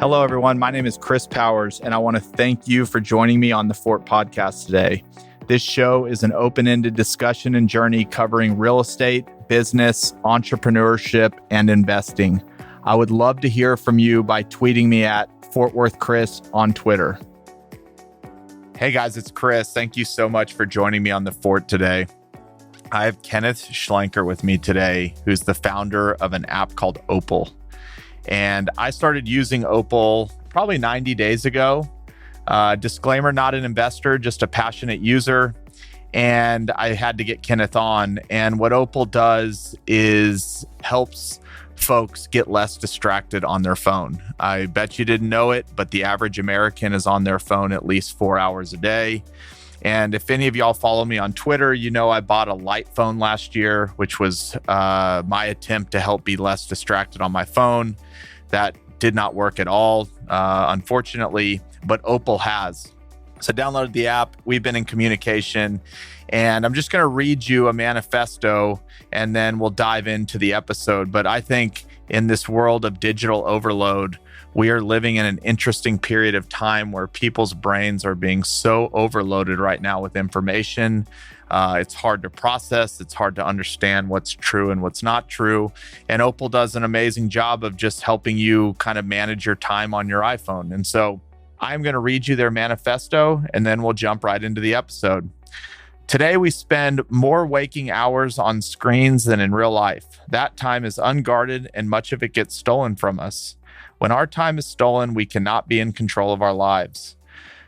Hello, everyone. My name is Chris Powers, and I want to thank you for joining me on the Fort Podcast today. This show is an open-ended discussion and journey covering real estate, business, entrepreneurship, and investing. I would love to hear from you by tweeting me at Fort Worth Chris on Twitter. Hey guys, it's Chris. Thank you so much for joining me on the Fort today. I have Kenneth Schlenker with me today, who's the founder of an app called Opal. And I started using Opal probably 90 days ago. Disclaimer, not an investor, just a passionate user. And I had to get Kenneth on. And what Opal does is helps folks get less distracted on their phone. I bet you didn't know it, but the average American is on their phone at least 4 hours a day. And if any of y'all follow me on Twitter, you know I bought a light phone last year, which was my attempt to help be less distracted on my phone. That did not work at all, unfortunately, but Opal has. So I downloaded the app. We've been in communication, and I'm just going to read you a manifesto, and then we'll dive into the episode. But I think in this world of digital overload, we are living in an interesting period of time where people's brains are being so overloaded right now with information. It's hard to process. It's hard to understand what's true and what's not true. And Opal does an amazing job of just helping you kind of manage your time on your iPhone. And so I'm going to read you their manifesto, and then we'll jump right into the episode. Today, we spend more waking hours on screens than in real life. That time is unguarded, and much of it gets stolen from us. When our time is stolen, we cannot be in control of our lives.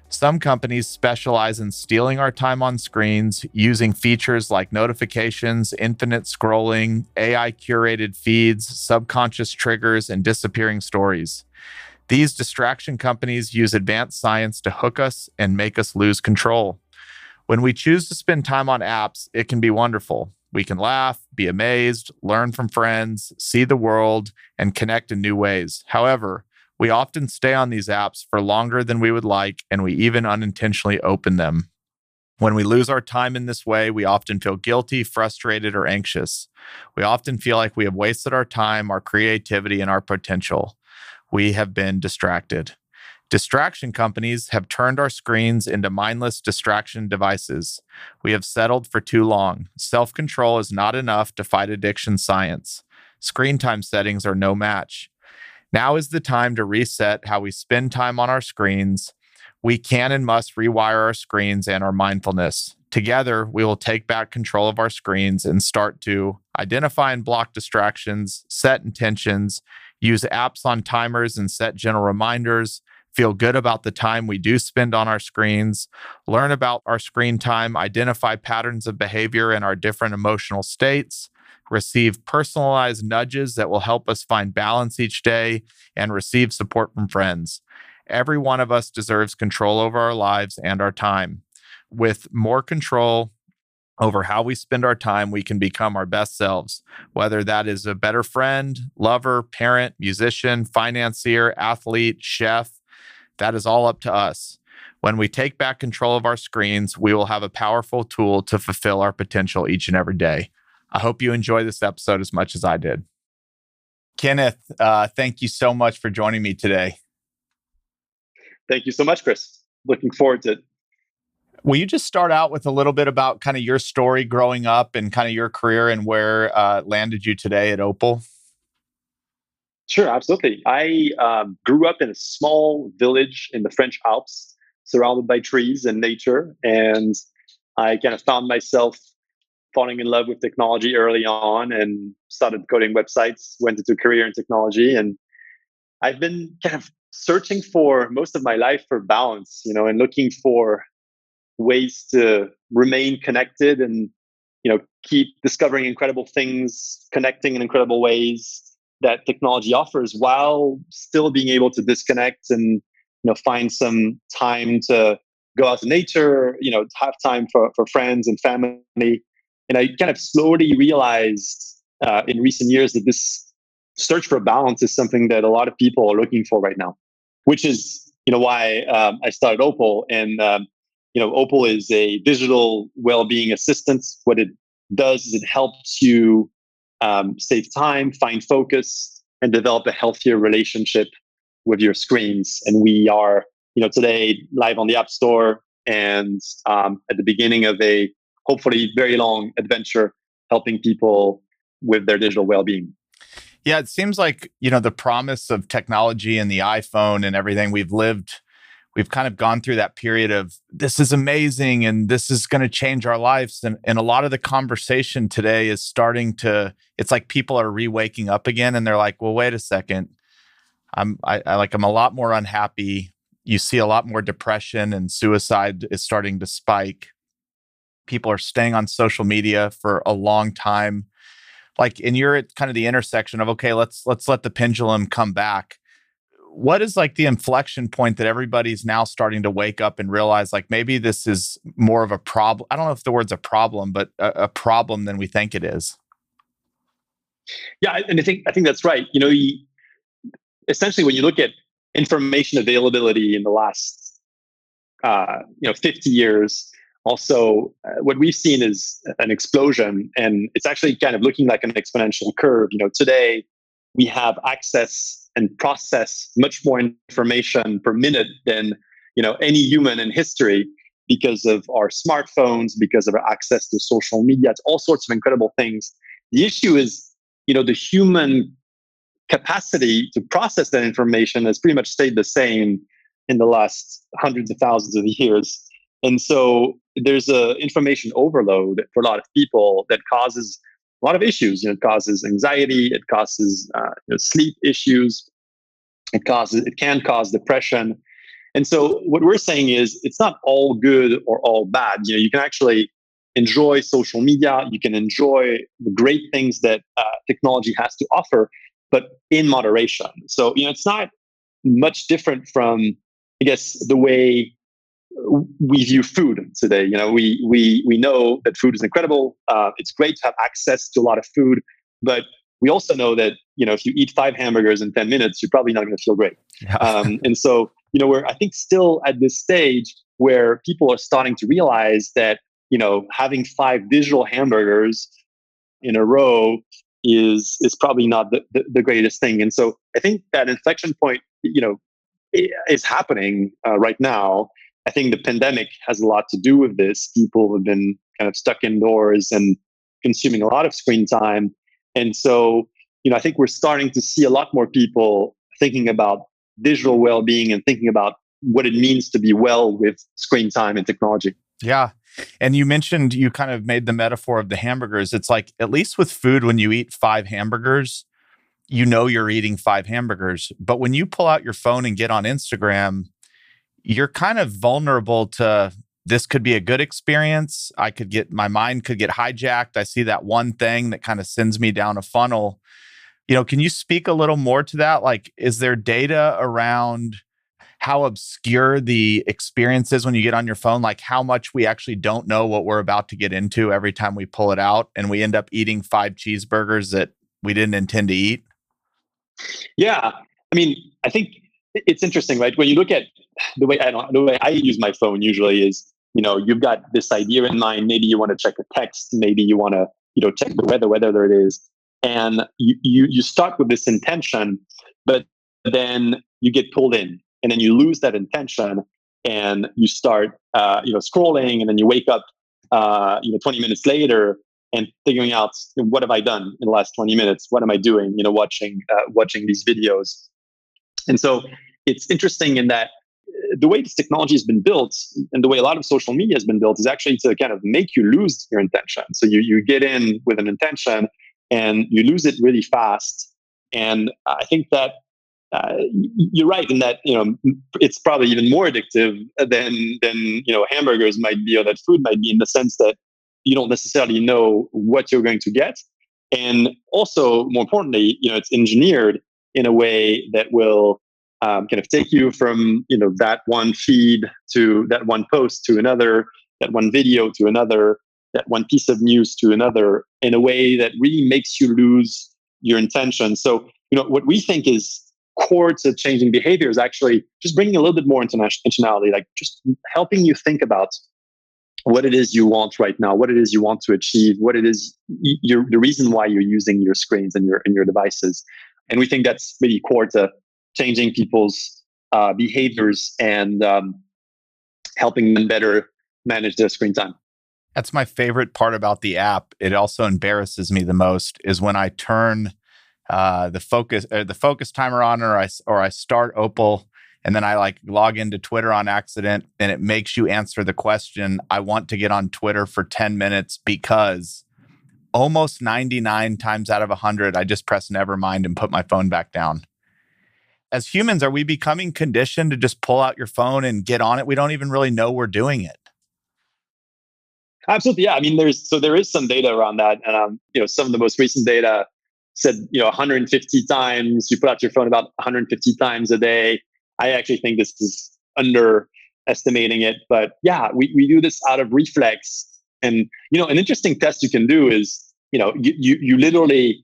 Some companies specialize in stealing our time on screens using features like notifications, infinite scrolling, AI-curated feeds, subconscious triggers, and disappearing stories. These distraction companies use advanced science to hook us and make us lose control. When we choose to spend time on apps, it can be wonderful. We can laugh, be amazed, learn from friends, see the world, and connect in new ways. However, we often stay on these apps for longer than we would like, and we even unintentionally open them. When we lose our time in this way, we often feel guilty, frustrated, or anxious. We often feel like we have wasted our time, our creativity, and our potential. We have been distracted. Distraction companies have turned our screens into mindless distraction devices. We have settled for too long. Self-control is not enough to fight addiction science. Screen time settings are no match. Now is the time to reset how we spend time on our screens. We can and must rewire our screens and our mindfulness. Together, we will take back control of our screens and start to identify and block distractions, set intentions, use apps on timers and set gentle reminders, feel good about the time we do spend on our screens, learn about our screen time, identify patterns of behavior in our different emotional states, receive personalized nudges that will help us find balance each day, and receive support from friends. Every one of us deserves control over our lives and our time. With more control over how we spend our time, we can become our best selves, whether that is a better friend, lover, parent, musician, financier, athlete, chef. That is all up to us. When we take back control of our screens, we will have a powerful tool to fulfill our potential each and every day. I hope you enjoy this episode as much as I did. Kenneth, thank you so much for joining me today. Thank you so much, Chris. Looking forward to it. Will you just start out with a little bit about kind of your story growing up and kind of your career and where it landed you today at Opal? Sure, absolutely. I grew up in a small village in the French Alps, surrounded by trees and nature. And I kind of found myself falling in love with technology early on and started coding websites, went into a career in technology. And I've been kind of searching for most of my life for balance, and looking for ways to remain connected and, keep discovering incredible things, connecting in incredible ways that technology offers while still being able to disconnect and, find some time to go out to nature, have time for friends and family. And I kind of slowly realized in recent years that this search for balance is something that a lot of people are looking for right now, which is, why I started Opal. And, Opal is a digital well-being assistant. What it does is it helps you save time, find focus, and develop a healthier relationship with your screens. And we are, today live on the App Store and at the beginning of a hopefully very long adventure helping people with their digital well-being. Yeah, it seems like, the promise of technology and the iPhone and everything we've kind of gone through that period of this is amazing and this is going to change our lives. And a lot of the conversation today is it's like people are re-waking up again and they're like, well, wait a second. I'm a lot more unhappy. You see a lot more depression and suicide is starting to spike. People are staying on social media for a long time. And you're at kind of the intersection of, okay, let's let the pendulum come back. What is like the inflection point that everybody's now starting to wake up and realize like maybe this is more of a problem? I don't know if the word's a problem, but a problem than we think it is. Yeah, and I think that's right. Essentially, when you look at information availability in the last 50 years, also what we've seen is an explosion, and it's actually kind of looking like an exponential curve. Today we have access and process much more information per minute than any human in history because of our smartphones, because of our access to social media. It's all sorts of incredible things. The issue is, the human capacity to process that information has pretty much stayed the same in the last hundreds of thousands of years. And so there's a information overload for a lot of people that causes a lot of issues. It causes anxiety, it causes sleep issues, it can cause depression. And so what we're saying is it's not all good or all bad. You can actually enjoy social media, you can enjoy the great things that technology has to offer, but in moderation. So it's not much different from, I guess, the way we view food today. We know that food is incredible. It's great to have access to a lot of food, but we also know that if you eat 5 hamburgers in 10 minutes, you're probably not going to feel great. Yeah. And so we're, I think, still at this stage where people are starting to realize that having 5 digital hamburgers in a row is probably not the greatest thing. And so I think that inflection point is happening right now. I think the pandemic has a lot to do with this. People have been kind of stuck indoors and consuming a lot of screen time. And so, I think we're starting to see a lot more people thinking about digital well-being and thinking about what it means to be well with screen time and technology. Yeah. And you mentioned, you kind of made the metaphor of the hamburgers. It's like, at least with food, when you eat 5 hamburgers, you're eating 5 hamburgers. But when you pull out your phone and get on Instagram, you're kind of vulnerable to, this could be a good experience. My mind could get hijacked. I see that one thing that kind of sends me down a funnel. Can you speak a little more to that? Like, is there data around how obscure the experience is when you get on your phone? Like how much we actually don't know what we're about to get into every time we pull it out and we end up eating 5 cheeseburgers that we didn't intend to eat? Yeah. I think it's interesting, right? When you look at the way I use my phone usually is, you've got this idea in mind. Maybe you want to check a text. Maybe you want to, check the weather, whatever it is. And you start with this intention, but then you get pulled in and then you lose that intention and you start, scrolling, and then you wake up, 20 minutes later and figuring out, what have I done in the last 20 minutes? What am I doing? Watching these videos. And so it's interesting in that the way this technology has been built and the way a lot of social media has been built is actually to kind of make you lose your intention. So you get in with an intention and you lose it really fast. And I think that you're right in that it's probably even more addictive than hamburgers might be, or that food might be, in the sense that you don't necessarily know what you're going to get. And also, more importantly, it's engineered in a way that will kind of take you from that one feed to that one post to another, that one video to another, that one piece of news to another, in a way that really makes you lose your intention. So what we think is core to changing behavior is actually just bringing a little bit more intentionality, like just helping you think about what it is you want right now, what it is you want to achieve, what it is the reason why you're using your screens and your devices. And we think that's really core to changing people's behaviors and helping them better manage their screen time. That's my favorite part about the app. It also embarrasses me the most is when I turn the focus timer on, or I start Opal, and then I like log into Twitter on accident, and it makes you answer the question, I want to get on Twitter for 10 minutes because almost 99 times out of 100, I just press never mind and put my phone back down. As humans, are we becoming conditioned to just pull out your phone and get on it? We don't even really know we're doing it. Absolutely, yeah. I mean, there is some data around that, and some of the most recent data said 150 times you put out your phone about 150 times a day. I actually think this is underestimating it, but yeah, we do this out of reflex. And an interesting test you can do is you literally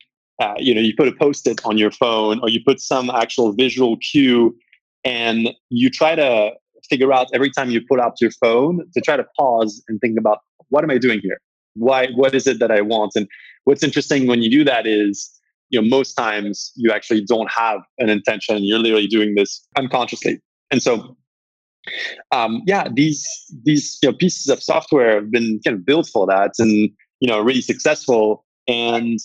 you put a post-it on your phone, or you put some actual visual cue, and you try to figure out every time you pull out your phone to try to pause and think about, what am I doing here? What is it that I want? And what's interesting when you do that is, most times you actually don't have an intention. You're literally doing this unconsciously. And so, these pieces of software have been kind of built for that, and really successful. And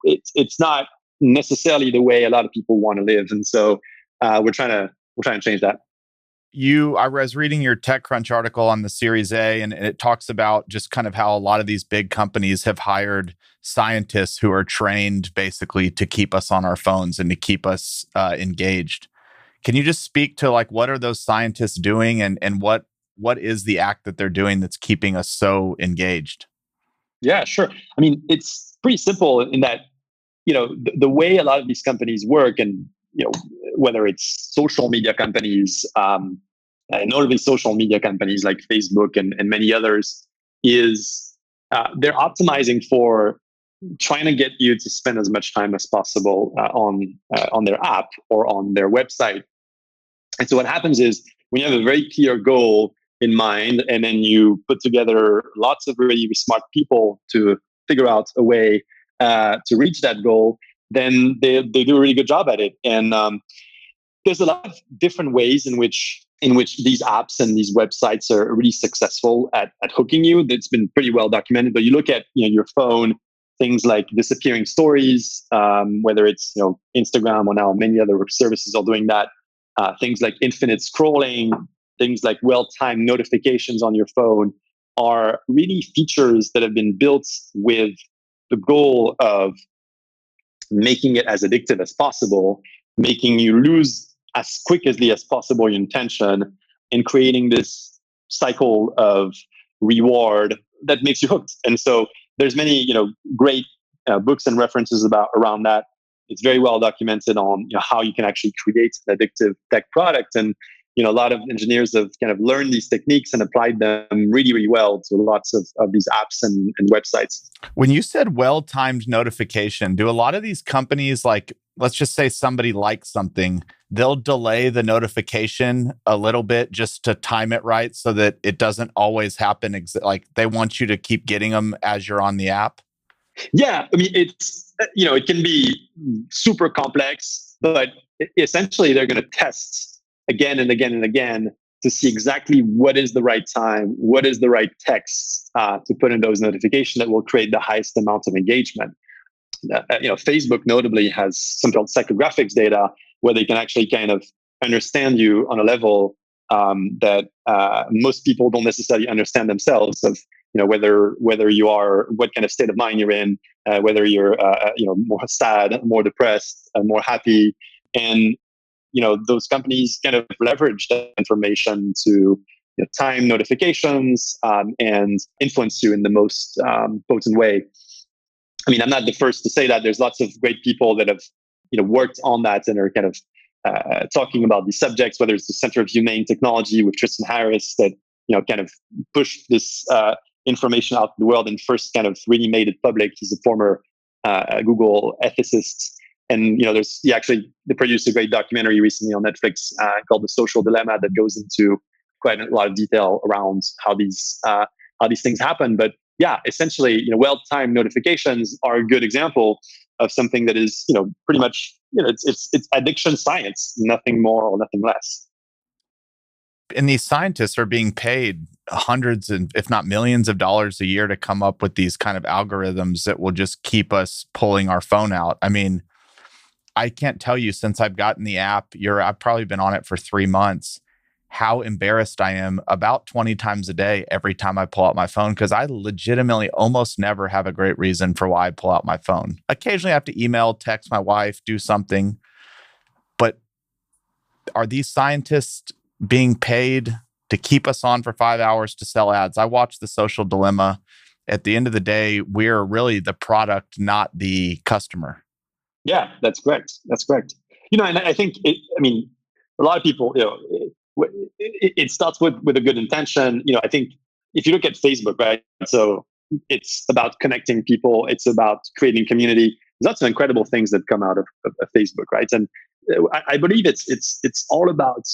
it's not necessarily the way a lot of people want to live. And so, we're trying to change that. I was reading your TechCrunch article on the Series A, and it talks about just kind of how a lot of these big companies have hired scientists who are trained basically to keep us on our phones and to keep us engaged. Can you just speak to like, what are those scientists doing, and what is the act that they're doing that's keeping us so engaged? Yeah, sure. I mean, it's pretty simple in that, the way a lot of these companies work, and whether it's social media companies, and notably social media companies like Facebook and many others, is they're optimizing for trying to get you to spend as much time as possible on their app or on their website. And so what happens is, when you have a very clear goal in mind, and then you put together lots of really smart people to figure out a way to reach that goal, then they do a really good job at it. And there's a lot of different ways in which these apps and these websites are really successful at hooking you. That's been pretty well documented. But you look at your phone, things like disappearing stories, whether it's Instagram, or now many other services are doing that. Things like infinite scrolling, things like well-timed notifications on your phone are really features that have been built with the goal of making it as addictive as possible, making you lose as quickly as possible your intention, and creating this cycle of reward that makes you hooked. And so there's many great books and references around that. It's very well documented on how you can actually create an addictive tech product. And a lot of engineers have kind of learned these techniques and applied them really, really well to lots of these apps and websites. When you said well-timed notification, do a lot of these companies, like, let's just say somebody likes something, they'll delay the notification a little bit just to time it right so that it doesn't always happen. Like, they want you to keep getting them as you're on the app? Yeah, I mean, it's it can be super complex, but essentially they're going to test again and again and again to see exactly what is the right time, what is the right text to put in those notifications that will create the highest amount of engagement. Facebook notably has something called psychographics data, where they can actually kind of understand you on a level that most people don't necessarily understand themselves. Of whether you are, what kind of state of mind you're in, whether you're more sad, more depressed, more happy, and those companies kind of leverage that information to time notifications and influence you in the most potent way. I mean, I'm not the first to say that. There's lots of great people that have worked on that and are kind of talking about these subjects, whether it's the Center of Humane Technology with Tristan Harris, that kind of pushed this information out to the world and first kind of really made it public. He's a former Google ethicist. And they produced a great documentary recently on Netflix called The Social Dilemma that goes into quite a lot of detail around how these things happen. But yeah, essentially, well-timed notifications are a good example of something that is, pretty much, it's addiction science, nothing more or nothing less. And these scientists are being paid hundreds and if not millions of dollars a year to come up with these kind of algorithms that will just keep us pulling our phone out. I mean, I can't tell you since I've gotten the app, I've probably been on it for 3 months, how embarrassed I am about 20 times a day every time I pull out my phone, because I legitimately almost never have a great reason for why I pull out my phone. Occasionally I have to email, text my wife, do something. But are these scientists being paid to keep us on for 5 hours to sell ads? I watched The Social Dilemma. At the end of the day, we're really the product, not the customer. Yeah, that's correct. That's correct. And I think a lot of people, it starts with a good intention. I think if you look at Facebook, right? So it's about connecting people. It's about creating community. There's lots of incredible things that come out of Facebook, right? And I believe it's all about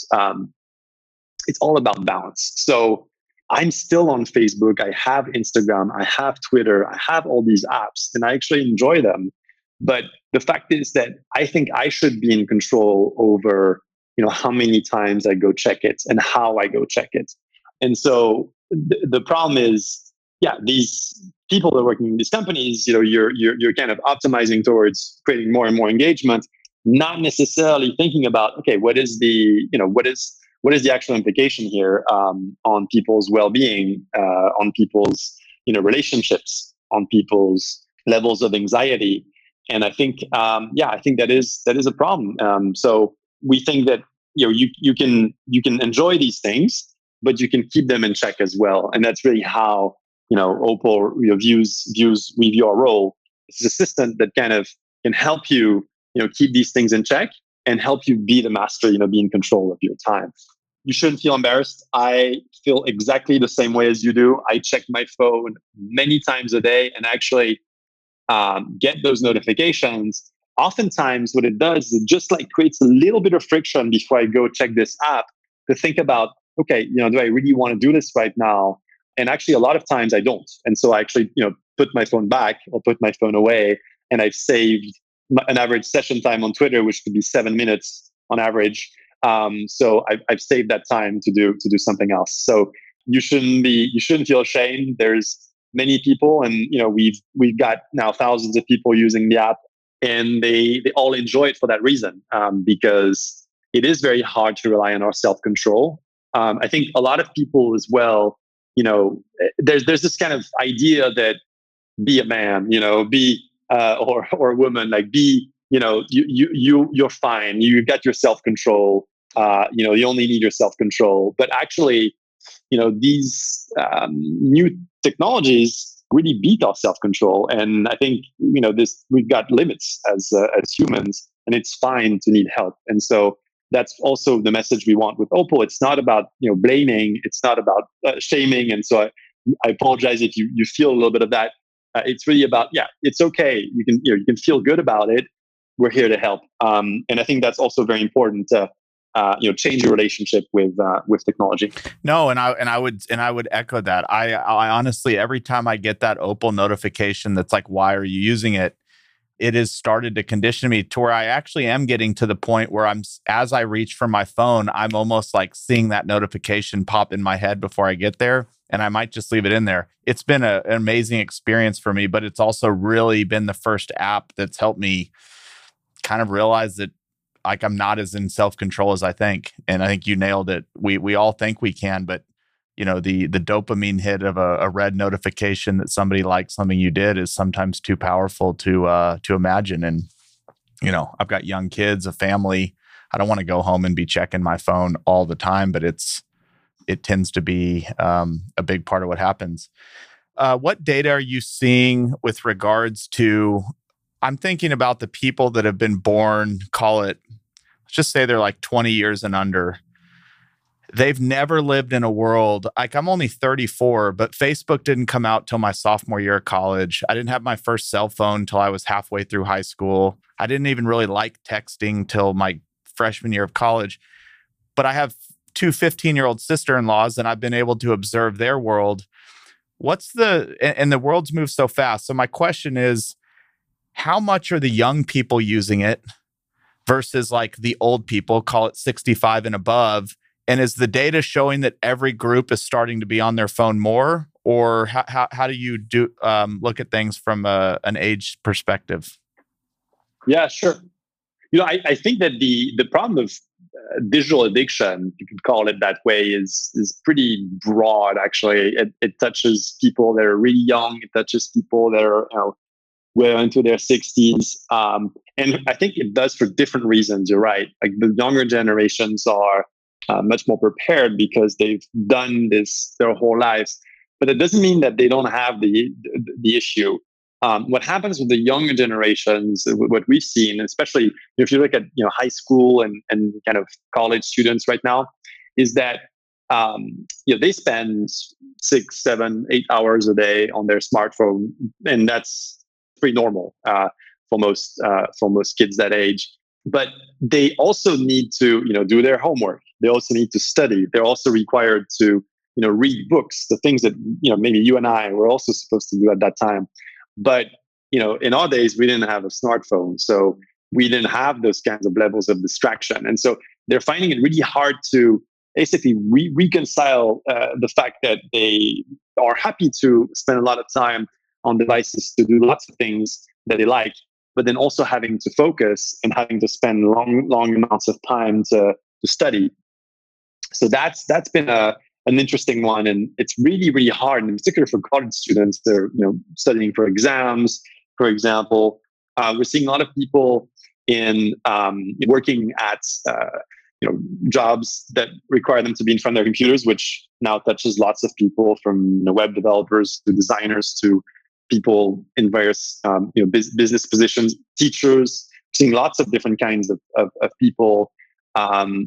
balance. So I'm still on Facebook. I have Instagram. I have Twitter. I have all these apps, and I actually enjoy them. But the fact is that I think I should be in control over, how many times I go check it and how I go check it. And so the problem is, yeah, these people that are working in these companies, you're kind of optimizing towards creating more and more engagement, not necessarily thinking about, okay, what is the actual implication here, on people's well-being, on people's relationships, on people's levels of anxiety. And I think, I think that is a problem. So we think that you can enjoy these things, but you can keep them in check as well. And that's really how Opal we view our role as an assistant that kind of can help you keep these things in check and help you be the master, be in control of your time. You shouldn't feel embarrassed. I feel exactly the same way as you do. I check my phone many times a day and actually get those notifications. Oftentimes, what it does is it just like creates a little bit of friction before I go check this app to think about, okay, do I really want to do this right now? And actually, a lot of times I don't. And so I actually, put my phone back or put my phone away, and I've saved an average session time on Twitter, which could be 7 minutes on average. So I've saved that time to do something else. So you shouldn't feel ashamed. There's many people, and we've got now thousands of people using the app, and they all enjoy it for that reason, because it is very hard to rely on our self-control. I think a lot of people as well, there's this kind of idea that be a man, be or a woman, like be, you're fine. You got your self-control. You only need your self-control. But actually, these new technologies really beat our self-control. And I think, we've got limits as humans, and it's fine to need help. And so that's also the message we want with Opal. It's not about, blaming. It's not about shaming. And so I apologize if you feel a little bit of that. It's really about, it's okay. You can feel good about it. We're here to help. And I think that's also very important to, change your relationship with technology. No, and I would echo that. I honestly, every time I get that Opal notification that's like, why are you using it? It has started to condition me to where I actually am getting to the point where as I reach for my phone, I'm almost like seeing that notification pop in my head before I get there. And I might just leave it in there. It's been an amazing experience for me, but it's also really been the first app that's helped me kind of realize that like I'm not as in self-control as I think. And I think you nailed it. We all think we can, but the dopamine hit of a red notification that somebody liked something you did is sometimes too powerful to imagine. And I've got young kids, a family. I don't want to go home and be checking my phone all the time, but it tends to be a big part of what happens. What data are you seeing with regards to? I'm thinking about the people that have been born, call it, let's just say they're like 20 years and under. They've never lived in a world, like I'm only 34, but Facebook didn't come out till my sophomore year of college. I didn't have my first cell phone till I was halfway through high school. I didn't even really like texting till my freshman year of college. But I have two 15-year-old sister-in-laws, and I've been able to observe their world. and the world's moved so fast. So my question is, how much are the young people using it versus like the old people, call it 65 and above? And is the data showing that every group is starting to be on their phone more? Or how do you look at things from an age perspective? Yeah, sure. I think that the problem of digital addiction, you could call it that way, is pretty broad. Actually, it touches people that are really young. It touches people that are well into their 60s, and I think it does for different reasons. You're right. Like the younger generations are much more prepared because they've done this their whole lives. But it doesn't mean that they don't have the issue. What happens with the younger generations, what we've seen, especially if you look at high school and kind of college students right now, is that they spend 6, 7, 8 hours a day on their smartphone, and that's pretty normal for most kids that age. But they also need to do their homework. They also need to study. They're also required to read books, the things that maybe you and I were also supposed to do at that time. But in our days, we didn't have a smartphone, so we didn't have those kinds of levels of distraction, and so they're finding it really hard to basically reconcile the fact that they are happy to spend a lot of time on devices to do lots of things that they like, but then also having to focus and having to spend long amounts of time to study. So that's been an interesting one, and it's really, really hard, in particular for college students. They're studying for exams, for example. We're seeing a lot of people in working at jobs that require them to be in front of their computers, which now touches lots of people, from web developers to designers to people in various business positions, teachers. Seeing lots of different kinds of people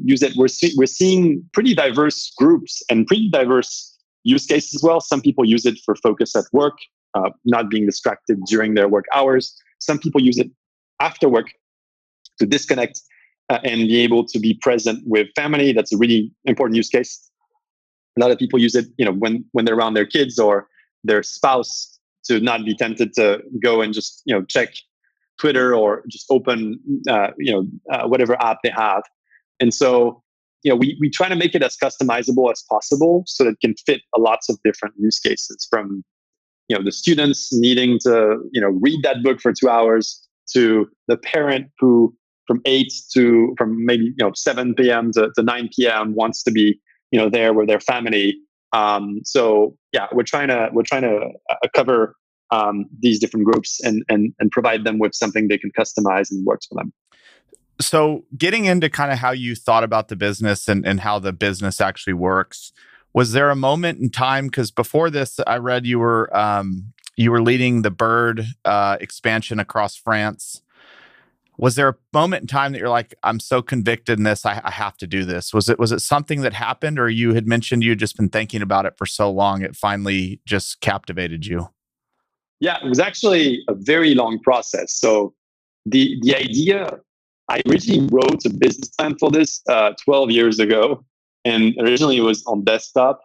use it. We're seeing pretty diverse groups and pretty diverse use cases as well. Some people use it for focus at work, not being distracted during their work hours. Some people use it after work to disconnect and be able to be present with family. That's a really important use case. A lot of people use it, when they're around their kids or their spouse, to not be tempted to go and just check Twitter or just open whatever app they have. And so we try to make it as customizable as possible so that it can fit lots of different use cases, from the students needing to read that book for 2 hours, to the parent who from maybe 7 p.m. to 9 p.m. wants to be there with their family. So yeah, we're trying to cover these different groups and provide them with something they can customize and works for them. So getting into kind of how you thought about the business and how the business actually works, was there a moment in time? Because before this, I read you were leading the Bird expansion across France. Was there a moment in time that you're like, I'm so convicted in this, I have to do this? Was it something that happened, or you had mentioned you had just been thinking about it for so long, it finally just captivated you? Yeah, it was actually a very long process. So the idea, I originally wrote a business plan for this 12 years ago, and originally it was on desktop.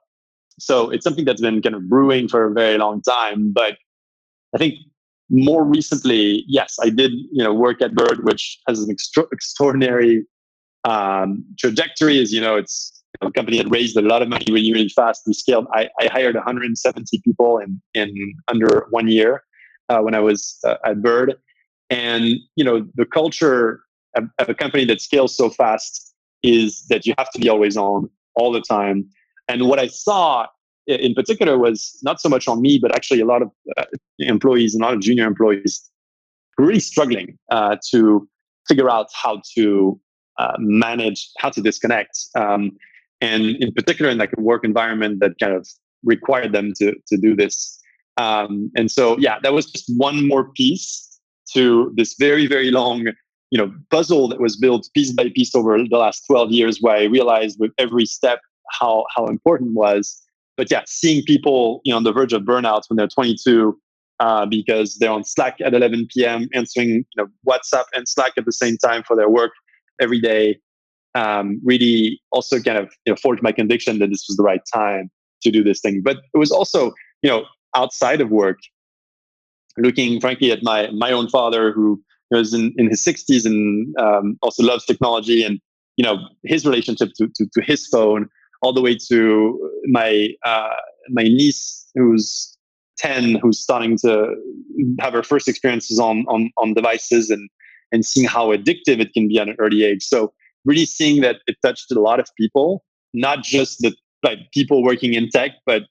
So it's something that's been kind of brewing for a very long time. But I think more recently, yes, I did work at Bird, which has an extraordinary trajectory. As you know, it's a company that raised a lot of money really, really fast. We scaled. I hired 170 people in under 1 year when I was at Bird. And the culture of a company that scales so fast is that you have to be always on all the time. And what I saw in particular was not so much on me, but actually a lot of employees and a lot of junior employees were really struggling to figure out how to manage, how to disconnect. And in particular, in like a work environment that kind of required them to do this. And so, yeah, that was just one more piece to this very, very long, puzzle that was built piece by piece over the last 12 years, where I realized with every step how important it was. But yeah, seeing people, on the verge of burnout when they're 22, because they're on Slack at 11 p.m., answering, WhatsApp and Slack at the same time for their work every day, really also kind of forged my conviction that this was the right time to do this thing. But it was also outside of work, looking frankly at my own father, who was in his 60s and also loves technology, and his relationship to his phone, all the way to my niece who's 10, who's starting to have her first experiences on devices, and seeing how addictive it can be at an early age. So really seeing that it touched a lot of people, not just the people working in tech, but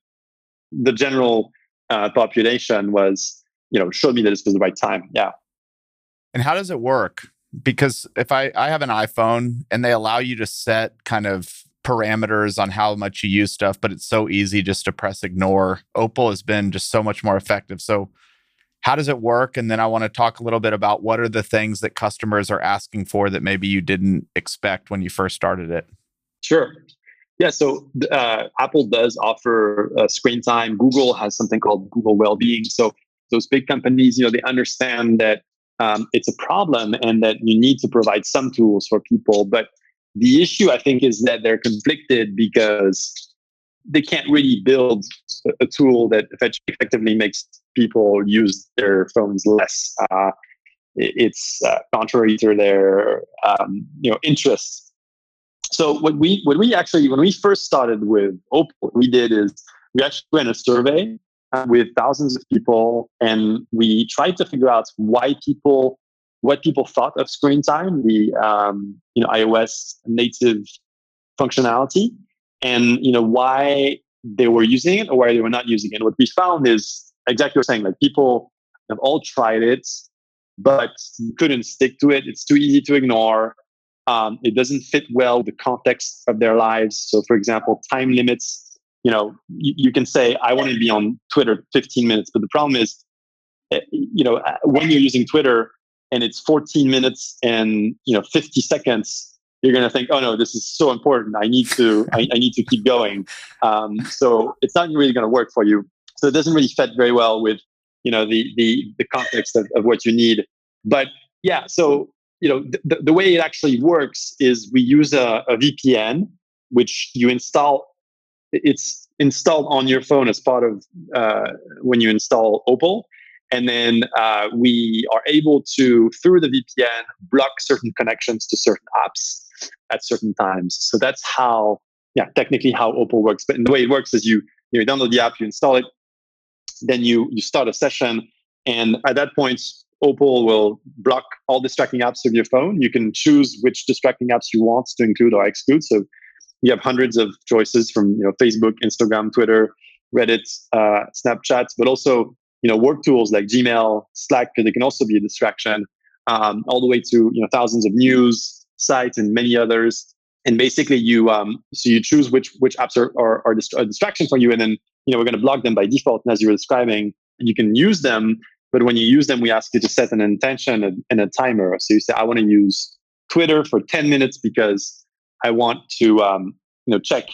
the general population showed me that this was the right time. Yeah. And how does it work? Because if I have an iPhone and they allow you to set kind of parameters on how much you use stuff, but it's so easy just to press ignore. Opal has been just so much more effective. So how does it work? And then I want to talk a little bit about what are the things that customers are asking for that maybe you didn't expect when you first started it. Sure. Yeah, so Apple does offer screen time. Google has something called Google Wellbeing. So those big companies, they understand that it's a problem and that you need to provide some tools for people. But the issue, I think, is that they're conflicted because they can't really build a tool that effectively makes people use their phones less. It's contrary to their interests. So when we first started with Opal, what we did is we actually ran a survey with thousands of people, and we tried to figure out what people thought of screen time, the iOS native functionality, and why they were using it or why they were not using it. What we found is exactly what you're saying. Like, people have all tried it, but couldn't stick to it. It's too easy to ignore. It doesn't fit well with the context of their lives. So, for example, time limits. You can say, I want to be on Twitter 15 minutes, but the problem is, when you're using Twitter and it's 14 minutes and 50 seconds, you're going to think, oh no, this is so important. I need to keep going. So it's not really going to work for you. So it doesn't really fit very well with the context of what you need. But yeah, so the way it actually works is we use a VPN, which you install. It's installed on your phone as part of when you install Opal. And then we are able to, through the VPN, block certain connections to certain apps at certain times. So that's technically how Opal works. But the way it works is you download the app, you install it, then you start a session, and at that point, Opal will block all distracting apps of your phone. You can choose which distracting apps you want to include or exclude. So you have hundreds of choices from Facebook, Instagram, Twitter, Reddit, Snapchat, but also work tools like Gmail, Slack, because it can also be a distraction, all the way to thousands of news sites and many others. And basically, you choose which apps are a distraction for you, and then we're going to block them by default. And as you were describing, you can use them, but when you use them, we ask you to set an intention and a timer. So you say, I want to use Twitter for 10 minutes because I want to check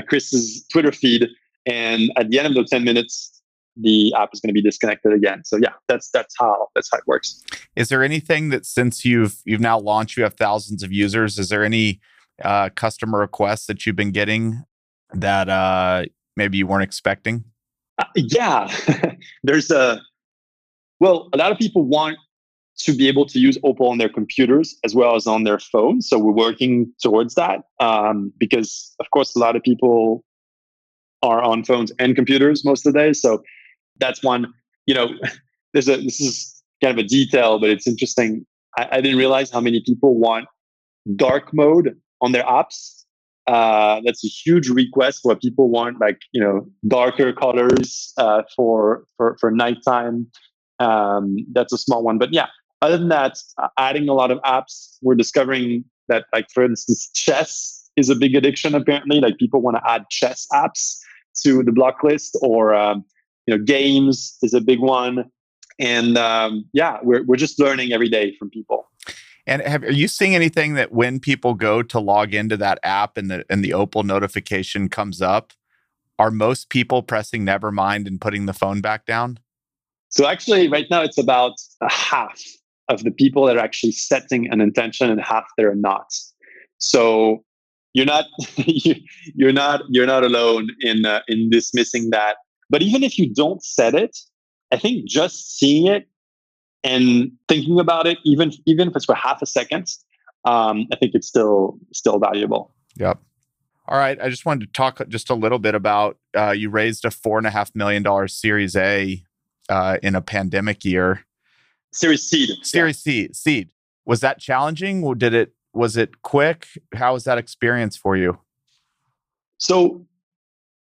Chris's Twitter feed, and at the end of those 10 minutes, the app is going to be disconnected again. So yeah, that's how it works. Is there anything that, since you've now launched, you have thousands of users, is there any customer requests that you've been getting that maybe you weren't expecting? Yeah, there's a lot of people want to be able to use Opal on their computers as well as on their phones. So we're working towards that because, of course, a lot of people are on phones and computers most of the day. So that's one. This is kind of a detail, but it's interesting. I didn't realize how many people want dark mode on their apps. That's a huge request where people want darker colors for nighttime. That's a small one, but yeah. Other than that, adding a lot of apps, we're discovering that, for instance, chess is a big addiction. Apparently, people want to add chess apps to the block list, or games is a big one. And we're just learning every day from people. And are you seeing anything that when people go to log into that app and the Opal notification comes up, are most people pressing nevermind and putting the phone back down? So actually, right now it's about a half of the people that are actually setting an intention and half that are not. So you're not you're not alone in dismissing that. But even if you don't set it, I think just seeing it and thinking about it, even if it's for half a second, I think it's still valuable. Yep. All right. I just wanted to talk just a little bit about you raised a $4.5 million Series A in a pandemic year. Series Seed. Seed. Was that challenging? Or was it quick? How was that experience for you? So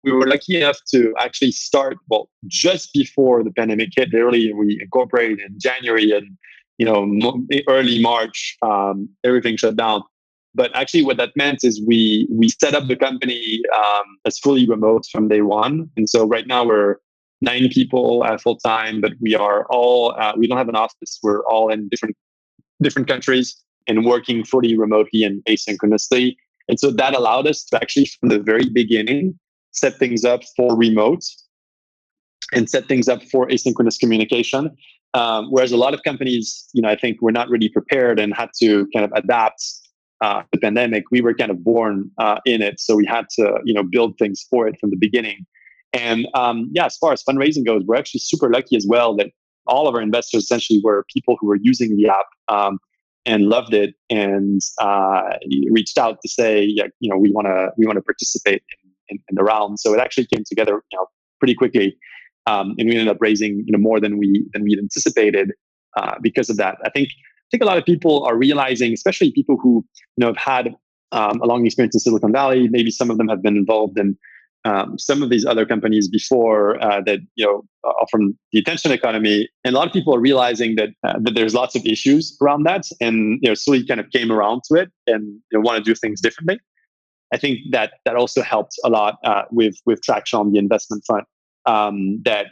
we were lucky enough to actually start, well, just before the pandemic hit. Literally, we incorporated in January, and early March, everything shut down. But actually, what that meant is we set up the company as fully remote from day one. And so right now we're 9 people full time, but we are all we don't have an office. We're all in different countries and working fully remotely and asynchronously. And so that allowed us to actually, from the very beginning, set things up for remote and set things up for asynchronous communication. Whereas a lot of companies, I think were not really prepared and had to kind of adapt the pandemic. We were kind of born in it. So we had to, build things for it from the beginning. And as far as fundraising goes, we're actually super lucky as well that all of our investors essentially were people who were using the app and loved it and reached out to say, we want to participate in the round. So it actually came together, pretty quickly, and we ended up raising more than we'd anticipated because of that. I think a lot of people are realizing, especially people who have had a long experience in Silicon Valley. Maybe some of them have been involved in some of these other companies before that are from the attention economy, and a lot of people are realizing that there's lots of issues around that, and slowly kind of came around to it and want to do things differently. I think that also helped a lot with traction on the investment front. That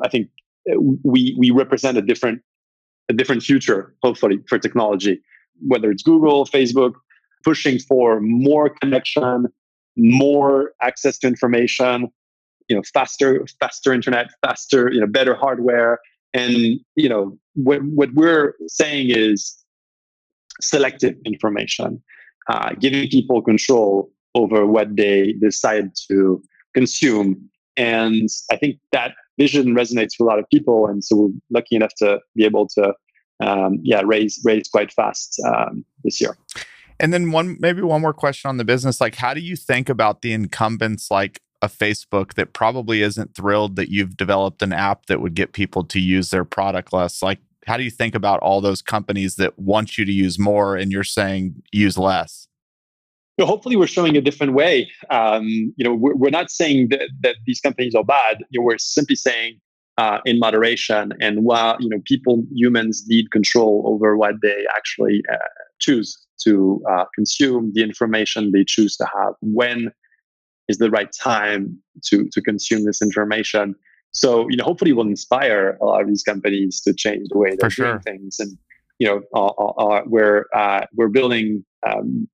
I think we represent a different future, hopefully, for technology, whether it's Google, Facebook, pushing for more connection, more access to information, faster internet, faster, better hardware. And, what we're saying is selective information, giving people control over what they decide to consume. And I think that vision resonates with a lot of people. And so we're lucky enough to be able to, raise quite fast this year. And then maybe one more question on the business. Like, how do you think about the incumbents like a Facebook that probably isn't thrilled that you've developed an app that would get people to use their product less? Like, how do you think about all those companies that want you to use more and you're saying use less? Hopefully we're showing a different way. We're not saying that these companies are bad. We're simply saying in moderation. And while humans need control over what they actually choose to consume, the information they choose to have, when is the right time to consume this information. So hopefully we'll inspire a lot of these companies to change the way they're doing things. And we're building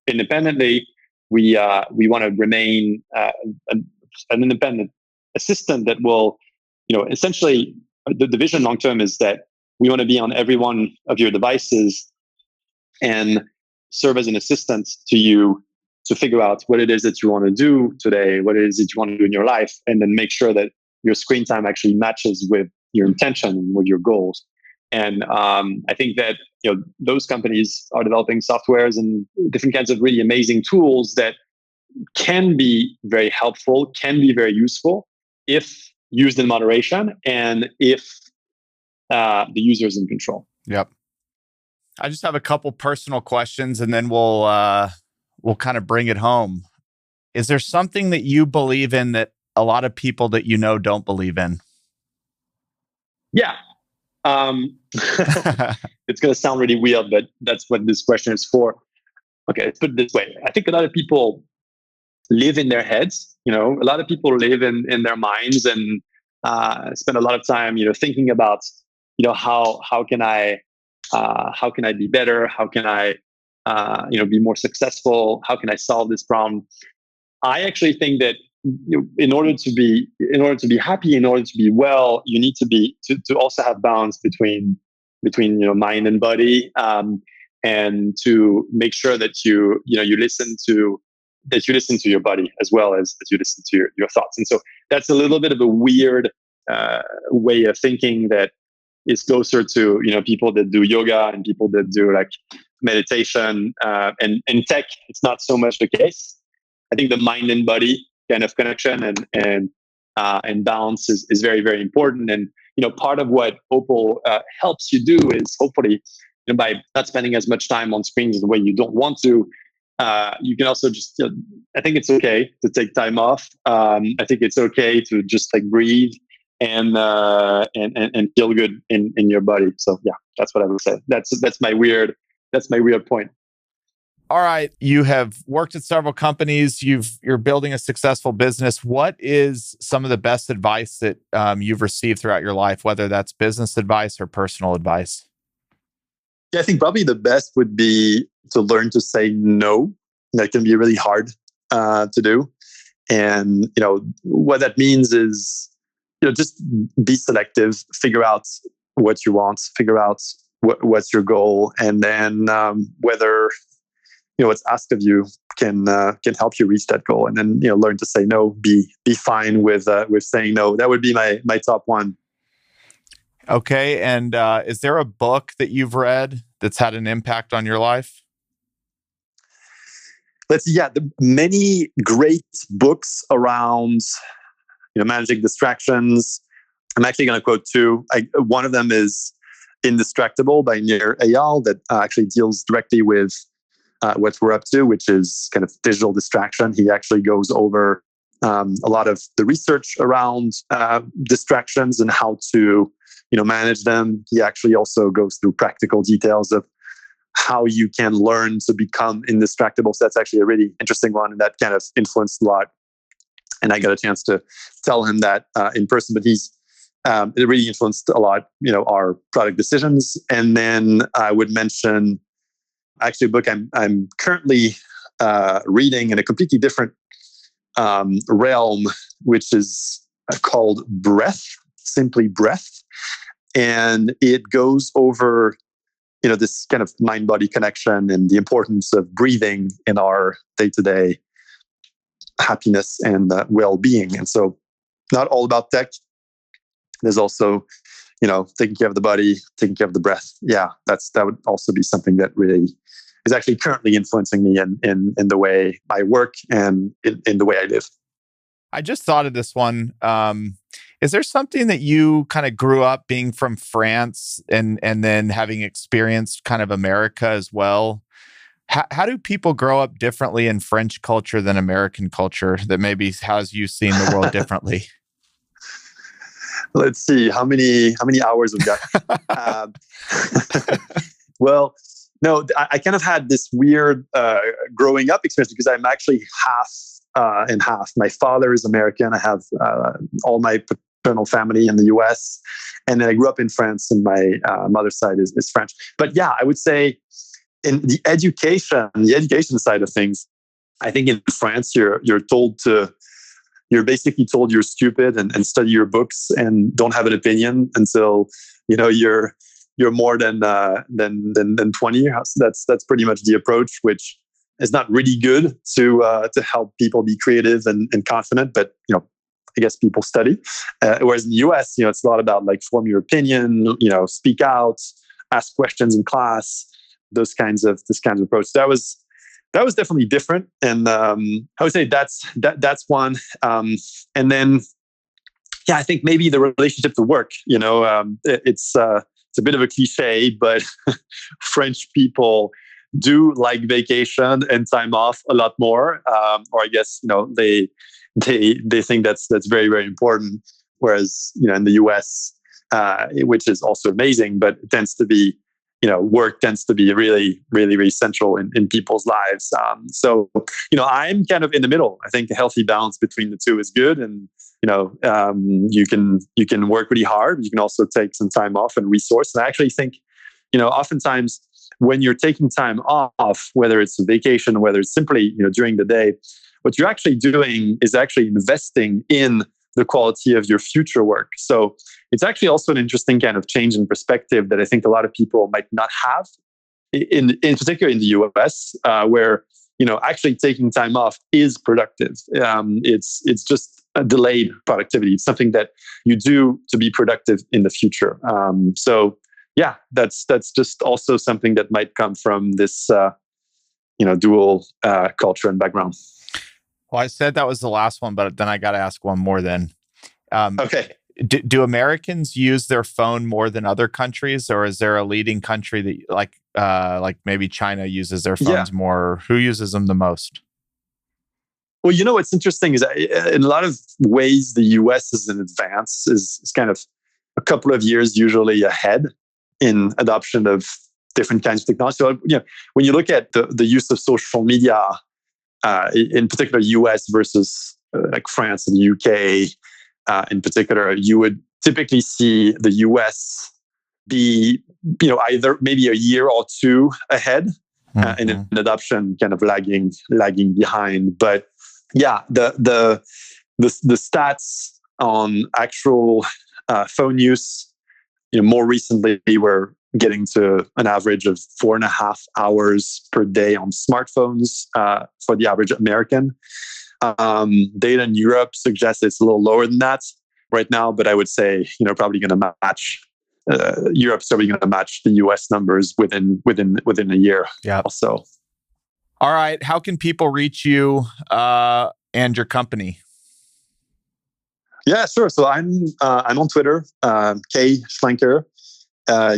independently. We want to remain an independent assistant that will, essentially the vision long term is that we want to be on every one of your devices and serve as an assistant to you to figure out what it is that you want to do today, what it is that you want to do in your life, and then make sure that your screen time actually matches with your intention, with your goals. And I think that those companies are developing softwares and different kinds of really amazing tools that can be very helpful, can be very useful if used in moderation and if the user is in control. Yep. I just have a couple personal questions, and then we'll kind of bring it home. Is there something that you believe in that a lot of people that don't believe in? Yeah. It's going to sound really weird, but that's what this question is for. Okay, let's put it this way. I think a lot of people live in their heads. A lot of people live in their minds and spend a lot of time, thinking about, how can I be better? How can I, be more successful? How can I solve this problem? I actually think that in order to be happy, in order to be well, you need to also have balance between mind and body, and to make sure that you listen to your body as well as you listen to your thoughts. And so that's a little bit of a weird way of thinking that is closer to people that do yoga and people that do like meditation. And in tech, it's not so much the case. I think the mind and body kind of connection and balance is very, very important. And part of what Opal helps you do is hopefully by not spending as much time on screens the way you don't want to. You can also just, I think it's okay to take time off. I think it's okay to just like breathe and feel good in your body. So yeah, that's what I would say. That's my weird point. All right. You have worked at several companies. You're building a successful business. What is some of the best advice that you've received throughout your life, whether that's business advice or personal advice? Yeah, I think probably the best would be to learn to say no. That can be really hard to do. And, what that means is, just be selective, figure out what you want, figure out what's your goal. And then whether what's asked of you can help you reach that goal, and then learn to say no. Be fine with saying no. That would be my top one. Okay, and is there a book that you've read that's had an impact on your life? Let's see. Yeah, many great books around managing distractions. I'm actually going to quote two. One of them is "Indistractable" by Nir Eyal, that actually deals directly with what we're up to, which is kind of digital distraction. He actually goes over a lot of the research around distractions and how to manage them. He actually also goes through practical details of how you can learn to become indistractable. So that's actually a really interesting one, and that kind of influenced a lot. And I got a chance to tell him that in person, but it really influenced a lot, our product decisions. And then I would mention actually a book I'm currently reading in a completely different realm, which is called Breath, simply Breath. And it goes over, this kind of mind-body connection and the importance of breathing in our day-to-day happiness and well-being. And so not all about tech. There's also, taking care of the body, taking care of the breath. Yeah, that would also be something that really is actually currently influencing me in the way I work and in the way I live. I just thought of this one. Is there something that you kind of grew up being from France and then having experienced kind of America as well? How do people grow up differently in French culture than American culture that maybe has you seen the world differently? Let's see how many hours we've got. Well, no, I kind of had this weird growing up experience because I'm actually half and half. My father is American. I have all my paternal family in the US. And then I grew up in France, and my mother's side is French. But yeah, I would say in the education side of things, I think in France, you're basically told you're stupid and study your books and don't have an opinion until you're more than 20. That's pretty much the approach, which is not really good to help people be creative and confident. But I guess people study. Whereas in the US, it's a lot about like form your opinion, speak out, ask questions in class, this kinds of approach. That was definitely different, and I would say that's one. And then, yeah, I think maybe the relationship to work. It's a bit of a cliche, but French people do like vacation and time off a lot more, or I guess they think that's very, very important. Whereas in the US, which is also amazing, but it tends to be work tends to be really, really, really central in people's lives. So I'm kind of in the middle. I think a healthy balance between the two is good, and you can work really hard. You can also take some time off and resource. And I actually think oftentimes when you're taking time off, whether it's a vacation or whether it's simply during the day, what you're actually doing is actually investing in the quality of your future work. So it's actually also an interesting kind of change in perspective that I think a lot of people might not have, in particular in the US, where actually taking time off is productive. It's just a delayed productivity. It's something that you do to be productive in the future. So yeah, that's just also something that might come from this dual culture and background. Well, I said that was the last one, but then I got to ask one more then. Okay. Do Americans use their phone more than other countries, or is there a leading country that like maybe China uses their phones more? Who uses them the most? Well, what's interesting is that in a lot of ways, the US is in advance, is kind of a couple of years usually ahead in adoption of different kinds of technology. So, when you look at the use of social media, in particular US versus like France and UK, in particular, you would typically see the US be, either maybe a year or two ahead, and in adoption kind of lagging behind. But yeah, the stats on actual phone use, more recently we're getting to an average of 4.5 hours per day on smartphones for the average American. Data in Europe suggests it's a little lower than that right now, but I would say, probably going to match. Europe's probably going to match the US numbers within a year. Yeah. Also. All right. How can people reach you and your company? Yeah, sure. So I'm on Twitter, K Schlenker.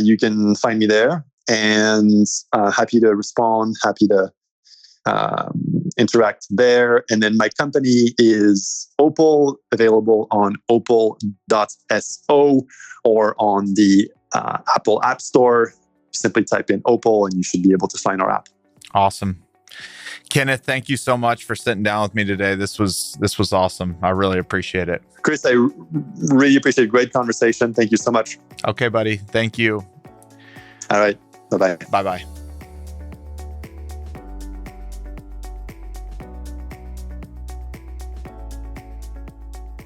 You can find me there, and happy to respond. Happy to interact there. And then my company is Opal, available on opal.so or on the Apple App Store. Simply type in Opal and you should be able to find our app. Awesome. Kenneth, thank you so much for sitting down with me today. This was awesome. I really appreciate it. Chris, I really appreciate it. Great conversation. Thank you so much. Okay, buddy. Thank you. All right. Bye-bye. Bye-bye.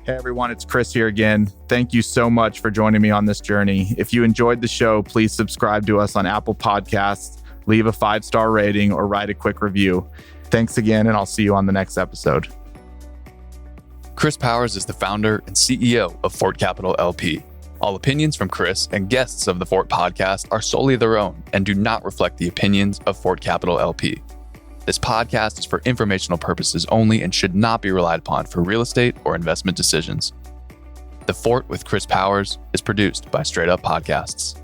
Hey everyone, it's Chris here again. Thank you so much for joining me on this journey. If you enjoyed the show, please subscribe to us on Apple Podcasts, leave a 5-star rating, or write a quick review. Thanks again, and I'll see you on the next episode. Chris Powers is the founder and CEO of Fort Capital LP. All opinions from Chris and guests of the Fort podcast are solely their own and do not reflect the opinions of Fort Capital LP. This podcast is for informational purposes only and should not be relied upon for real estate or investment decisions. The Fort with Chris Powers is produced by Straight Up Podcasts.